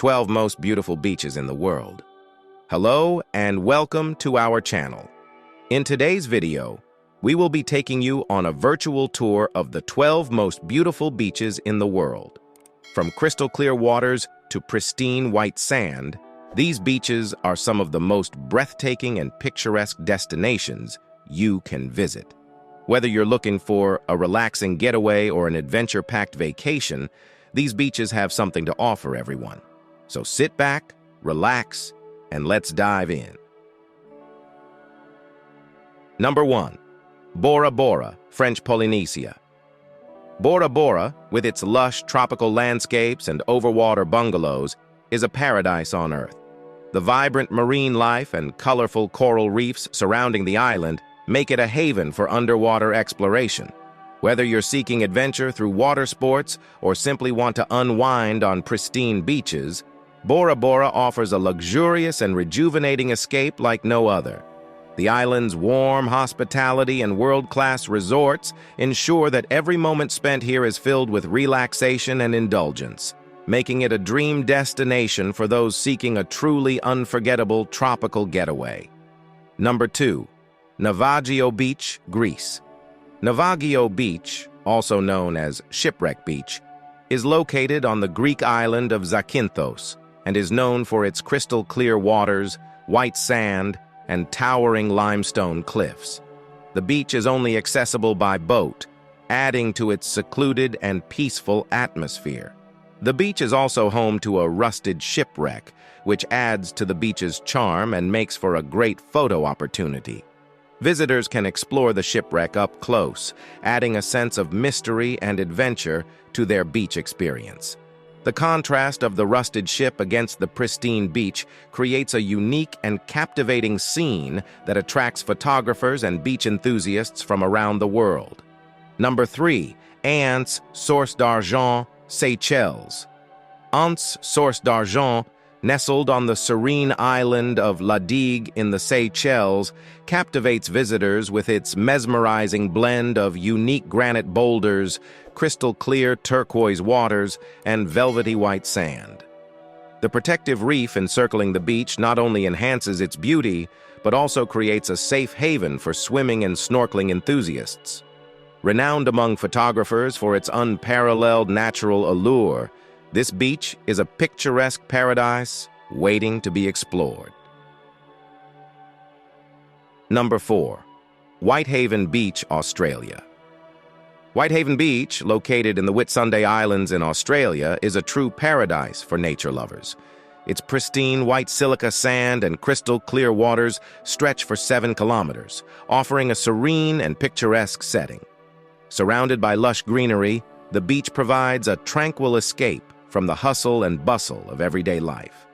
12 most beautiful beaches in the world. Hello and welcome to our channel. In today's video, we will be taking you on a virtual tour of the 12 most beautiful beaches in the world. From crystal clear waters to pristine white sand, these beaches are some of the most breathtaking and picturesque destinations you can visit. Whether you're looking for a relaxing getaway or an adventure-packed vacation, these beaches have something to offer everyone. So sit back, relax, and let's dive in. Number 1. Bora Bora, French Polynesia. Bora Bora, with its lush tropical landscapes and overwater bungalows, is a paradise on Earth. The vibrant marine life and colorful coral reefs surrounding the island make it a haven for underwater exploration. Whether you're seeking adventure through water sports or simply want to unwind on pristine beaches, Bora Bora offers a luxurious and rejuvenating escape like no other. The island's warm hospitality and world-class resorts ensure that every moment spent here is filled with relaxation and indulgence, making it a dream destination for those seeking a truly unforgettable tropical getaway. Number 2. Navaggio Beach, Greece. Navaggio Beach, also known as Shipwreck Beach, is located on the Greek island of Zakynthos and is known for its crystal-clear waters, white sand, and towering limestone cliffs. The beach is only accessible by boat, adding to its secluded and peaceful atmosphere. The beach is also home to a rusted shipwreck, which adds to the beach's charm and makes for a great photo opportunity. Visitors can explore the shipwreck up close, adding a sense of mystery and adventure to their beach experience. The contrast of the rusted ship against the pristine beach creates a unique and captivating scene that attracts photographers and beach enthusiasts from around the world. Number 3. Anse Source d'Argent, Seychelles. Anse Source d'Argent, nestled on the serene island of La Digue in the Seychelles, captivates visitors with its mesmerizing blend of unique granite boulders, crystal-clear turquoise waters, and velvety white sand. The protective reef encircling the beach not only enhances its beauty, but also creates a safe haven for swimming and snorkeling enthusiasts. Renowned among photographers for its unparalleled natural allure, this beach is a picturesque paradise waiting to be explored. Number 4. Whitehaven Beach, Australia. Whitehaven Beach, located in the Whitsunday Islands in Australia, is a true paradise for nature lovers. Its pristine white silica sand and crystal-clear waters stretch for 7 kilometers, offering a serene and picturesque setting. Surrounded by lush greenery, the beach provides a tranquil escape from the hustle and bustle of everyday life.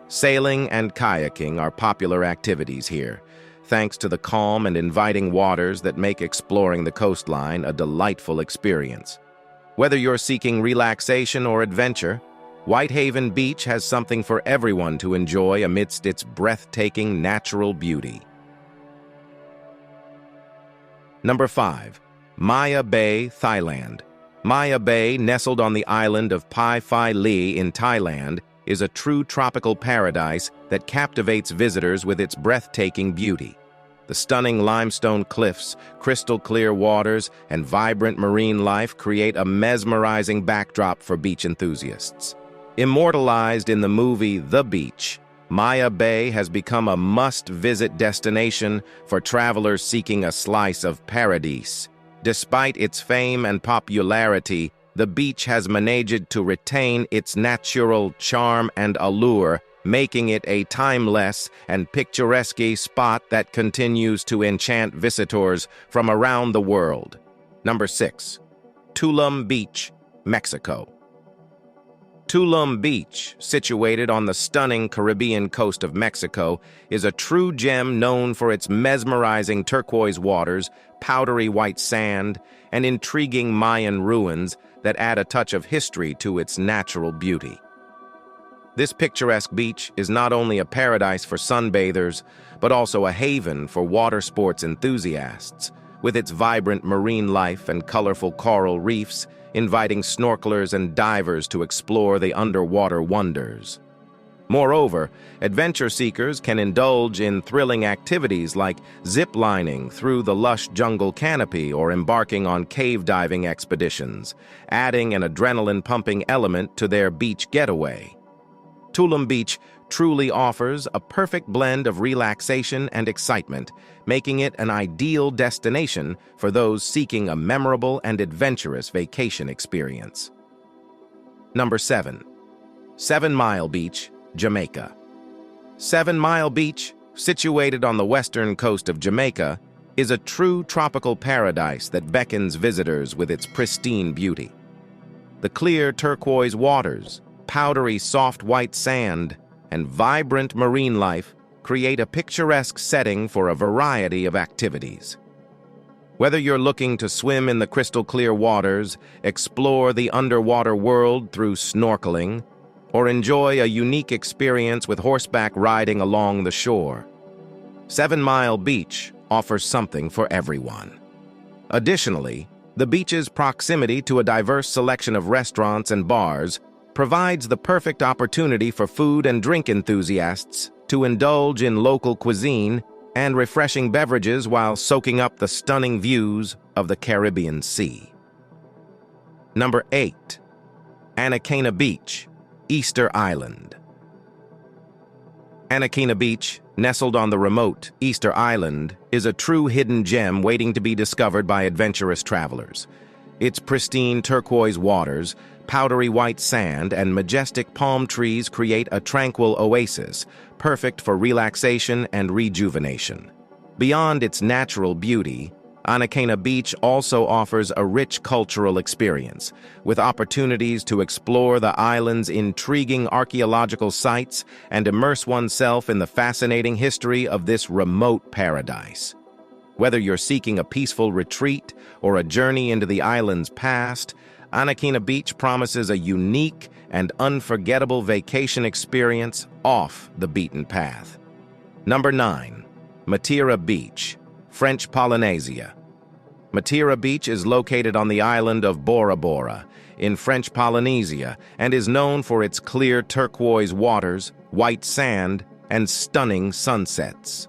Sailing and kayaking are popular activities here, thanks to the calm and inviting waters that make exploring the coastline a delightful experience. Whether you're seeking relaxation or adventure, Whitehaven Beach has something for everyone to enjoy amidst its breathtaking natural beauty. Number 5. Maya Bay, Thailand. Maya Bay, nestled on the island of Pai Phi Li in Thailand, is a true tropical paradise that captivates visitors with its breathtaking beauty. The stunning limestone cliffs, crystal-clear waters, and vibrant marine life create a mesmerizing backdrop for beach enthusiasts. Immortalized in the movie The Beach, Maya Bay has become a must-visit destination for travelers seeking a slice of paradise. Despite its fame and popularity, the beach has managed to retain its natural charm and allure, making it a timeless and picturesque spot that continues to enchant visitors from around the world. Number 6. Tulum Beach, Mexico. Tulum Beach, situated on the stunning Caribbean coast of Mexico, is a true gem known for its mesmerizing turquoise waters, powdery white sand, and intriguing Mayan ruins that add a touch of history to its natural beauty. This picturesque beach is not only a paradise for sunbathers, but also a haven for water sports enthusiasts, with its vibrant marine life and colorful coral reefs, inviting snorkelers and divers to explore the underwater wonders. Moreover, adventure seekers can indulge in thrilling activities like zip-lining through the lush jungle canopy or embarking on cave diving expeditions, adding an adrenaline-pumping element to their beach getaway. Tulum Beach truly offers a perfect blend of relaxation and excitement, making it an ideal destination for those seeking a memorable and adventurous vacation experience. Number 7. 7 Mile Beach, Jamaica. 7 Mile Beach, situated on the western coast of Jamaica, is a true tropical paradise that beckons visitors with its pristine beauty. The clear turquoise waters, powdery soft white sand, and vibrant marine life create a picturesque setting for a variety of activities. Whether you're looking to swim in the crystal-clear waters, explore the underwater world through snorkeling, or enjoy a unique experience with horseback riding along the shore, 7 Mile Beach offers something for everyone. Additionally, the beach's proximity to a diverse selection of restaurants and bars provides the perfect opportunity for food and drink enthusiasts to indulge in local cuisine and refreshing beverages while soaking up the stunning views of the Caribbean Sea. Number 8. Anacaina Beach, Easter Island. Anacaina Beach, nestled on the remote Easter Island, is a true hidden gem waiting to be discovered by adventurous travelers. Its pristine turquoise waters, powdery white sand, and majestic palm trees create a tranquil oasis, perfect for relaxation and rejuvenation. Beyond its natural beauty, Anacaina Beach also offers a rich cultural experience, with opportunities to explore the island's intriguing archaeological sites and immerse oneself in the fascinating history of this remote paradise. Whether you're seeking a peaceful retreat or a journey into the island's past, Anacaina Beach promises a unique and unforgettable vacation experience off the beaten path. Number 9. Matira Beach, French Polynesia. Matira Beach is located on the island of Bora Bora in French Polynesia and is known for its clear turquoise waters, white sand, and stunning sunsets.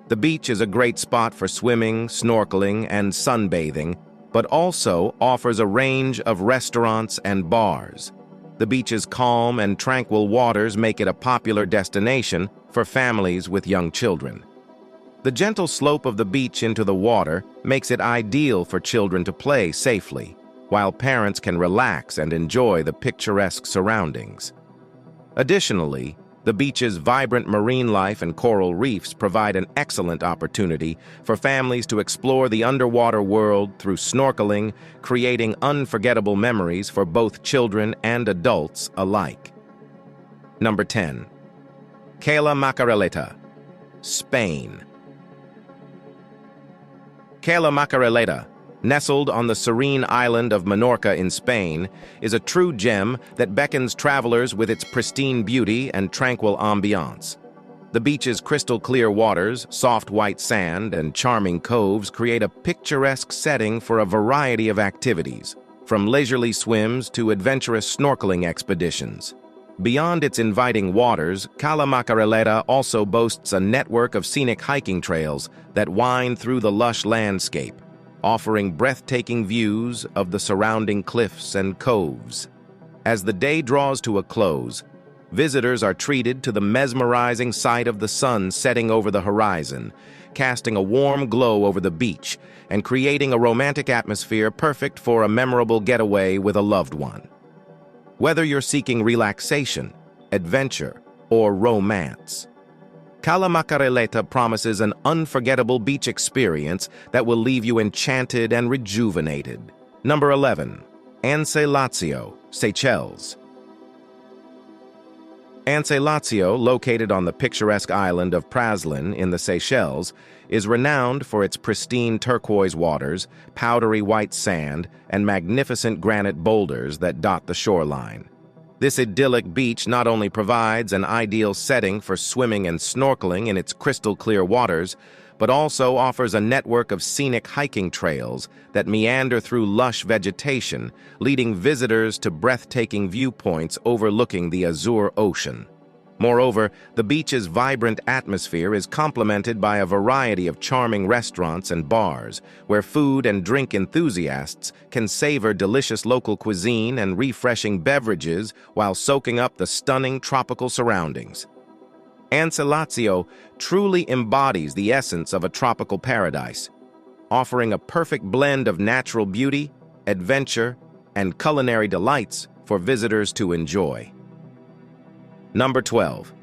The beach is a great spot for swimming, snorkeling, and sunbathing, but also offers a range of restaurants and bars. The beach's calm and tranquil waters make it a popular destination for families with young children. The gentle slope of the beach into the water makes it ideal for children to play safely, while parents can relax and enjoy the picturesque surroundings. Additionally, the beach's vibrant marine life and coral reefs provide an excellent opportunity for families to explore the underwater world through snorkeling, creating unforgettable memories for both children and adults alike. Number 10. Cala Macareleta, Spain. Cala Macareleta, nestled on the serene island of Menorca in Spain, is a true gem that beckons travelers with its pristine beauty and tranquil ambiance. The beach's crystal-clear waters, soft white sand, and charming coves create a picturesque setting for a variety of activities, from leisurely swims to adventurous snorkeling expeditions. Beyond its inviting waters, Cala Macareleta also boasts a network of scenic hiking trails that wind through the lush landscape, offering breathtaking views of the surrounding cliffs and coves. As the day draws to a close, visitors are treated to the mesmerizing sight of the sun setting over the horizon, casting a warm glow over the beach and creating a romantic atmosphere perfect for a memorable getaway with a loved one. Whether you're seeking relaxation, adventure, or romance, Cala Macareleta promises an unforgettable beach experience that will leave you enchanted and rejuvenated. Number 11. Anse Lazio, Seychelles. Anse Lazio, located on the picturesque island of Praslin in the Seychelles, is renowned for its pristine turquoise waters, powdery white sand, and magnificent granite boulders that dot the shoreline. This idyllic beach not only provides an ideal setting for swimming and snorkeling in its crystal-clear waters, but also offers a network of scenic hiking trails that meander through lush vegetation, leading visitors to breathtaking viewpoints overlooking the azure ocean. Moreover, the beach's vibrant atmosphere is complemented by a variety of charming restaurants and bars, where food and drink enthusiasts can savor delicious local cuisine and refreshing beverages while soaking up the stunning tropical surroundings. Anselazio truly embodies the essence of a tropical paradise, offering a perfect blend of natural beauty, adventure, and culinary delights for visitors to enjoy. Number 12.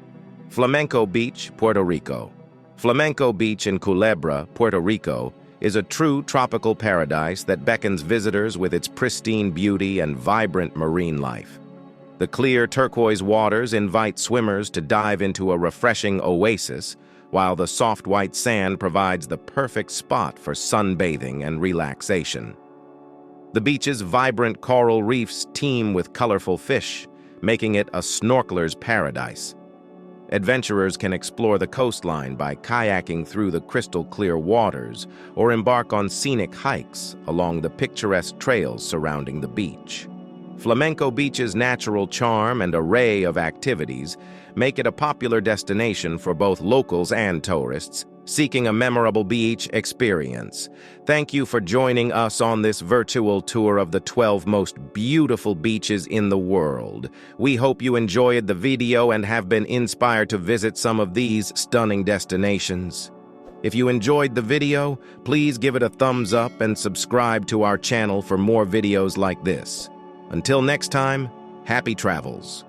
Flamenco Beach, Puerto Rico. Flamenco Beach in Culebra, Puerto Rico, is a true tropical paradise that beckons visitors with its pristine beauty and vibrant marine life. The clear turquoise waters invite swimmers to dive into a refreshing oasis, while the soft white sand provides the perfect spot for sunbathing and relaxation. The beach's vibrant coral reefs teem with colorful fish, making it a snorkeler's paradise. Adventurers can explore the coastline by kayaking through the crystal-clear waters or embark on scenic hikes along the picturesque trails surrounding the beach. Flamenco Beach's natural charm and array of activities make it a popular destination for both locals and tourists seeking a memorable beach experience. Thank you for joining us on this virtual tour of the 12 most beautiful beaches in the world. We hope you enjoyed the video and have been inspired to visit some of these stunning destinations. If you enjoyed the video, please give it a thumbs up and subscribe to our channel for more videos like this. Until next time, happy travels.